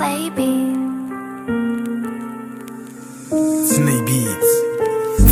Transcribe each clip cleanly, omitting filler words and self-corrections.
baby. Snake Beats.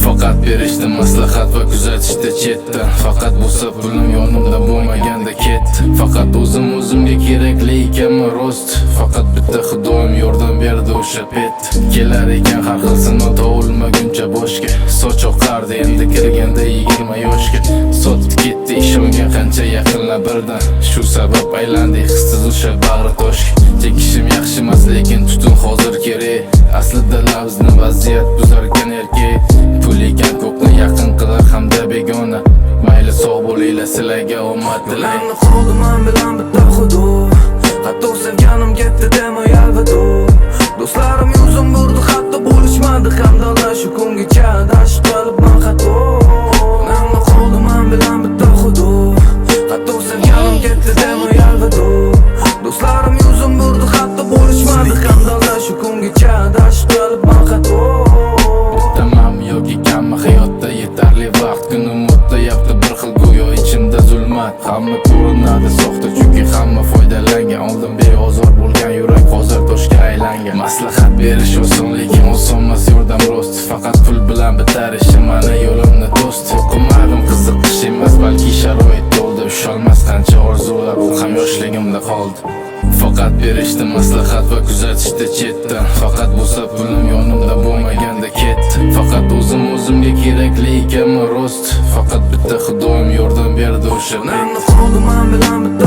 Faqat berishdi maslahat va kuzatishdi chetdan. Faqat bo'lsa pulim yonimda bo'lmaganda ket. Faqat o'zimga kerakli ekanman rost. Faqat bitta xudoyim yordam berdi o'sha pet. Kelar ekan har xil sinov tovulmaguncha boshga. Soch oqardi endi kirganda 20 yoshga. Sotib ketdi ishongan qancha yaqinlar birdan. Shu sabab aylandi hissiz o'sha bag'ri toshga. Chekishim yaxshi emas lekin tutun hozir kerak. Aslida lafzni vaziyat buzarkan erkak. Pul ekan ko'pni yaqin qilar hamda begona. Mayli sog' bo'linglar sizlarga omad tilayman. Yo'limni qoldi men bilan bitta hudud. Hatto sevganim ketdi demay alvido. Do'stlarim yuzim burdi hatto bo'lishmadi hamdonlar shu kungacha adashib qolibman xato. Yo'limni qoldi men bilan bitta hudud. Hatto sevganim ketdi demay alvido. Do'stlarim yuzim burdi hatto bo'lishmadi hamdonlar shu kungacha adashib qolibman xato. Tamam yoki kammi hayotda yetarli vaqt kunim o'tayapti bir xil go'yo ichimda zulmat. Hamma ko'rinadi soxta chunki hamma foydalangan. Oldin beozor bo'lgan yurak hozir toshga aylangan. Maslahat berish oson lekin oson emas yordam rost. Faqat pul bilan bitar ishim mana yo'limni do'st. O'qimadim qiziqish emas balki sharoit bo'ldi. Ushalmas qancha orzular u ham yoshligimda qoldi. Faqat berishdi maslahat va kuzatishdi chetdan. Faqat bo'lsa pulim yonimda bo'lmaganda ket. Faqat o'zimga kerakli ekanman rost. Faqat bitta xudoyim yordam berdi o'sha pet. Yo'limni qoldi men bilan bitta